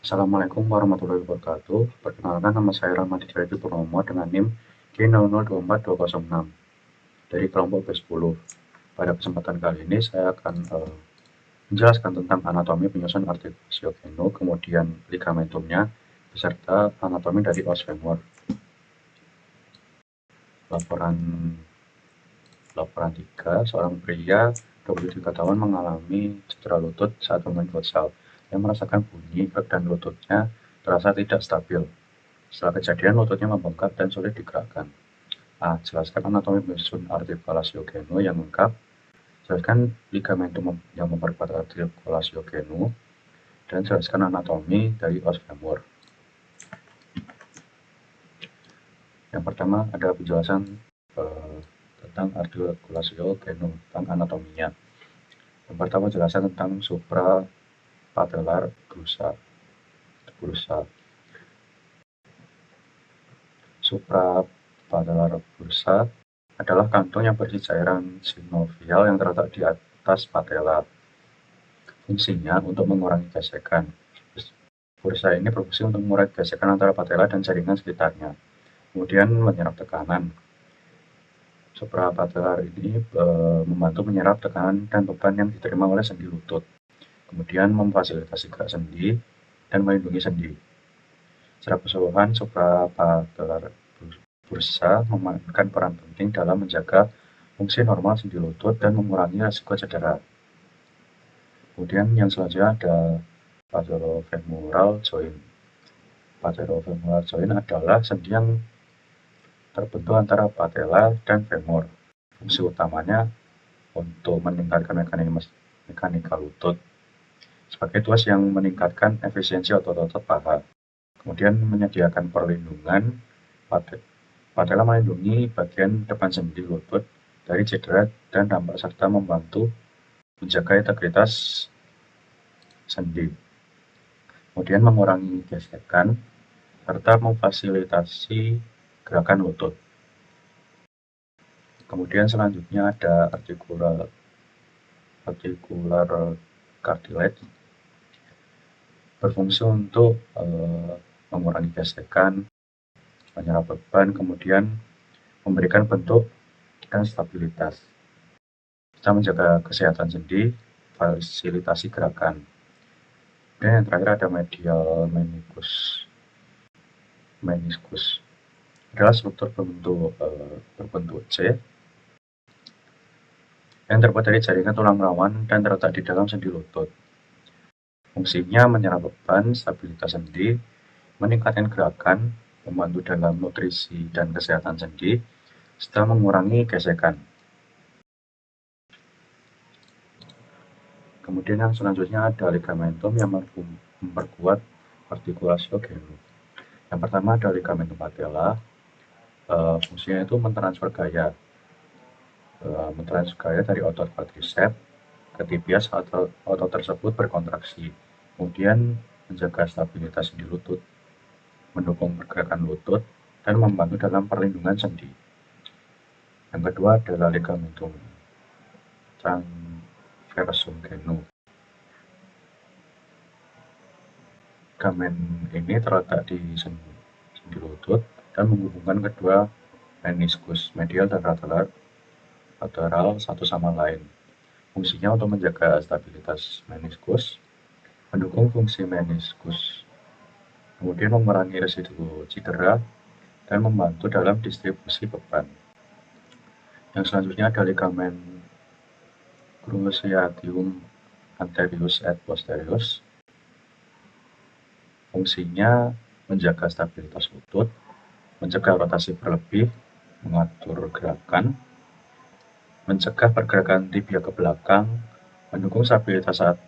Assalamualaikum warahmatullahi wabarakatuh. Perkenalkan, nama saya Rahmadi Jayadi Purnomo dengan NIM G0024206 dari kelompok B10. Pada kesempatan kali ini saya akan menjelaskan tentang anatomi penyusun artikulasi genu, kemudian ligamentumnya, beserta anatomi dari os femur. Laporan 3, seorang pria 23 tahun mengalami cedera lutut saat bermain futsal. Ia merasakan bunyi dan lututnya terasa tidak stabil. Setelah kejadian, lututnya membengkak dan sulit digerakkan. Jelaskan anatomi penyusun artikulasi genu yang lengkap. Jelaskan ligamentum yang memperkuat artikulasi genu. Dan jelaskan anatomi dari os femur. Yang pertama ada penjelasan tentang artikulasi genu, tentang anatominya. Yang pertama penjelasan tentang suprapatellar bursa. Suprapatellar bursa adalah kantung yang berisi cairan sinovial yang terletak di atas patella. Fungsinya untuk mengurangi gesekan. Bursa ini berfungsi untuk mengurangi gesekan antara patella dan jaringan sekitarnya. Kemudian menyerap tekanan. Suprapatellar ini membantu menyerap tekanan dan beban yang diterima oleh sendi lutut. Kemudian memfasilitasi gerak sendi dan melindungi sendi. Secara keseluruhan, suprapatellar bursa memainkan peran penting dalam menjaga fungsi normal sendi lutut dan mengurangi risiko cedera. Kemudian yang selanjutnya ada patello-femoral joint. Patello-femoral joint adalah sendi yang terbentuk antara patella dan femur. Fungsi utamanya untuk meningkatkan mekanika lutut sebagai tuas yang meningkatkan efisiensi otot-otot paha. Kemudian menyediakan perlindungan. Patella melindungi bagian depan sendi lutut dari cedera dan dampak serta membantu menjaga integritas sendi. Kemudian mengurangi gesekan serta memfasilitasi gerakan lutut. Kemudian selanjutnya ada articular cartilage, berfungsi untuk mengurangi gesekan, menyerap beban, kemudian memberikan bentuk dan stabilitas. Kita menjaga kesehatan sendi, fasilitasi gerakan. Dan yang terakhir ada medial meniscus. Adalah struktur berbentuk C yang terbuat dari jaringan tulang rawan dan terletak di dalam sendi lutut. Fungsinya menyerap beban, stabilitas sendi, meningkatkan gerakan, membantu dalam nutrisi dan kesehatan sendi, serta mengurangi gesekan. Kemudian yang selanjutnya ada ligamentum yang memperkuat artikulasi genu. Yang pertama ada ligamentum patella. Fungsinya itu mentransfer gaya dari otot quadriceps ke tibia saat otot tersebut berkontraksi. Kemudian menjaga stabilitas sendi lutut, mendukung pergerakan lutut, dan membantu dalam perlindungan sendi. Yang kedua adalah ligamentum transversum genu. Ligamen ini terletak di sendi lutut dan menghubungkan kedua meniskus medial dan lateral satu sama lain. Fungsinya untuk menjaga stabilitas meniskus, mendukung fungsi meniskus, kemudian mengurangi risiko cedera, dan membantu dalam distribusi beban. Yang selanjutnya ada ligamen cruciatum anterius et posterius. Fungsinya menjaga stabilitas lutut, mencegah rotasi berlebih, mengatur gerakan, mencegah pergerakan tibia ke belakang, mendukung stabilitas saat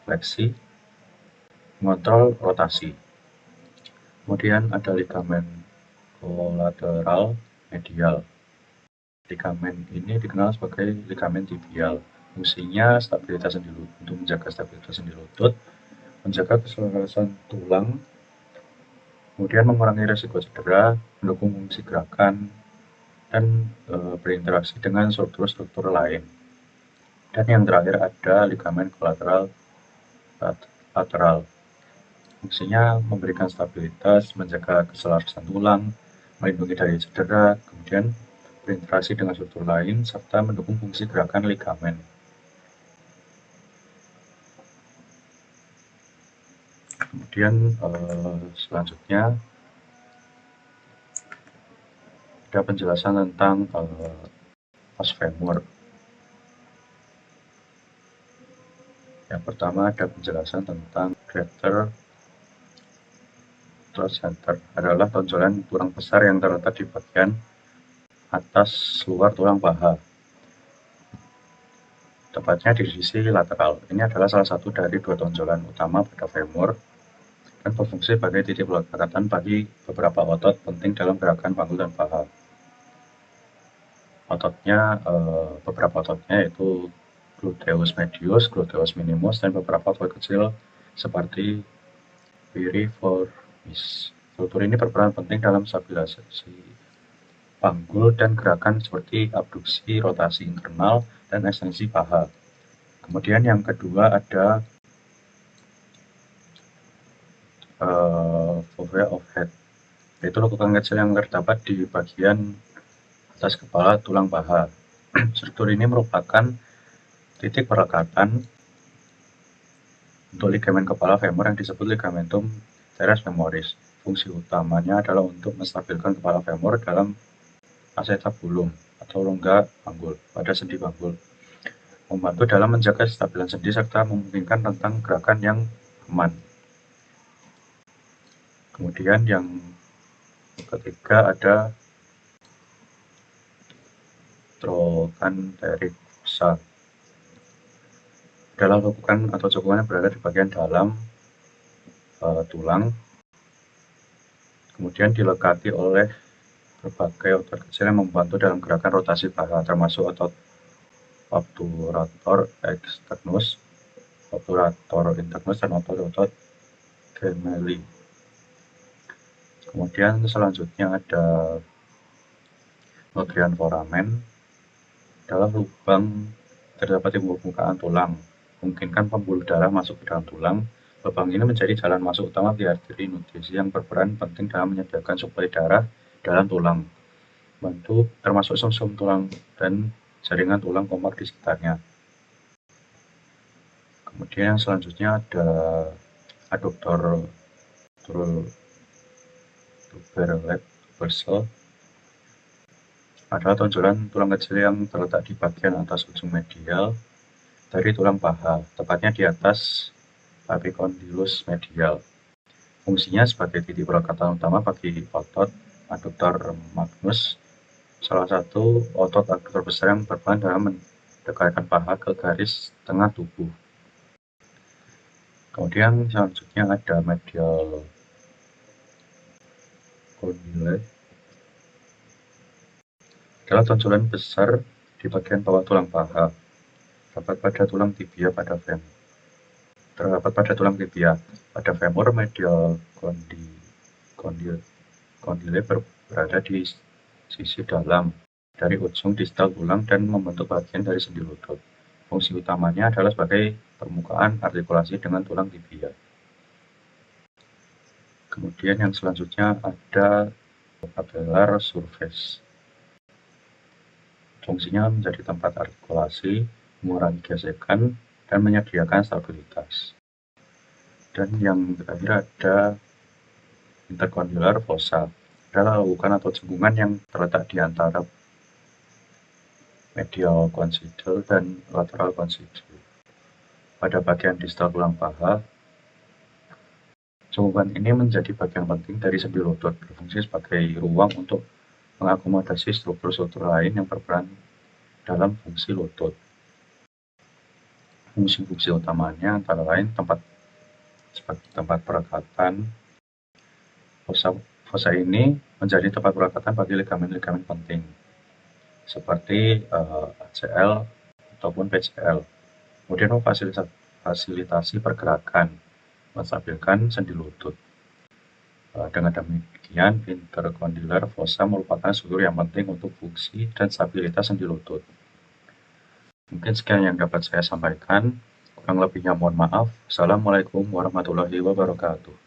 fleksi, mengontrol rotasi. Kemudian ada ligamen kolateral medial. Ligamen ini dikenal sebagai ligamen tibial. Fungsinya stabilitas sendi lutut, untuk menjaga stabilitas sendi lutut, menjaga keselarasan tulang, kemudian mengurangi risiko cedera, mendukung fungsi gerakan, dan berinteraksi dengan struktur-struktur lain. Dan yang terakhir ada ligamen kolateral lateral. Fungsinya memberikan stabilitas, menjaga keselarasan tulang, melindungi dari cedera, kemudian berinteraksi dengan struktur lain, serta mendukung fungsi gerakan ligamen. Kemudian selanjutnya ada penjelasan tentang os femur. Yang pertama ada penjelasan tentang greater trochanter adalah tonjolan tulang besar yang terletak di bagian atas luar tulang paha, tepatnya di sisi lateral. Ini adalah salah satu dari dua tonjolan utama pada femur dan berfungsi sebagai titik pelekatan bagi beberapa otot penting dalam gerakan panggul dan paha. Beberapa ototnya yaitu gluteus medius, gluteus minimus, dan beberapa otot kecil seperti piriformis. Struktur ini berperan penting dalam stabilisasi panggul dan gerakan seperti abduksi, rotasi internal, dan ekstensi paha. Kemudian yang kedua ada fovea of head, yaitu lekukan kecil yang terdapat di bagian atas kepala tulang paha. Struktur ini merupakan titik perlekatan untuk ligamen kepala femur yang disebut ligamentum teres femoris. Fungsi utamanya adalah untuk menstabilkan kepala femur dalam acetabulum atau rongga panggul pada sendi panggul, membantu dalam menjaga kestabilan sendi serta memungkinkan tentang gerakan yang aman. Kemudian yang ketiga ada trochanteric fossa, adalah lekukan atau cekungan yang berada di bagian dalam tulang, kemudian dilekati oleh berbagai otot kecil yang membantu dalam gerakan rotasi paha, termasuk otot obturator externus, obturator internus, dan otot-otot gemelli. Kemudian selanjutnya ada Nodrian foramen, adalah lubang terdapat di permukaan tulang, memungkinkan pembuluh darah masuk ke dalam tulang. Lubang ini menjadi jalan masuk utama di arteri nutrisi yang berperan penting dalam menyediakan suplai darah dalam tulang, bantu termasuk sumsum tulang dan jaringan tulang kompak di sekitarnya. Kemudian yang selanjutnya ada adductor tubercle, adalah tonjolan tulang kecil yang terletak di bagian atas ujung medial dari tulang paha, tepatnya di atas apicondylus medial. Fungsinya sebagai titik pelekatan utama bagi otot adductor magnus, salah satu otot adductor besar yang berperan dalam mendekatkan paha ke garis tengah tubuh. Kemudian selanjutnya ada medial condyle, adalah tonjolan besar di bagian bawah tulang paha, terdapat pada tulang tibia pada femur. Medial condyle berada di sisi dalam dari ujung distal tulang dan membentuk bagian dari sendi lutut. Fungsi utamanya adalah sebagai permukaan artikulasi dengan tulang tibia. Kemudian yang selanjutnya ada patellar surface. Fungsinya menjadi tempat artikulasi, mengurangi gesekan, dan menyediakan stabilitas. Dan yang terakhir ada intercondylar fossa, adalah lekukan atau cekungan yang terletak di antara medial condyle dan lateral condyle pada bagian distal tulang paha. Cekungan ini menjadi bagian penting dari sendi lutut, berfungsi sebagai ruang untuk mengakomodasi struktur-struktur lain yang berperan dalam fungsi lutut. Fungsi-fungsi utamanya antara lain sebagai tempat perekatan. Fossa ini menjadi tempat perekatan bagi ligamen-ligamen penting seperti ACL ataupun PCL. Kemudian memfasilitasi pergerakan, menstabilkan sendi lutut. Dengan demikian, intercondylar fossa merupakan struktur yang penting untuk fungsi dan stabilitas sendi lutut. Mungkin sekian yang dapat saya sampaikan. Kurang lebihnya mohon maaf. Assalamualaikum warahmatullahi wabarakatuh.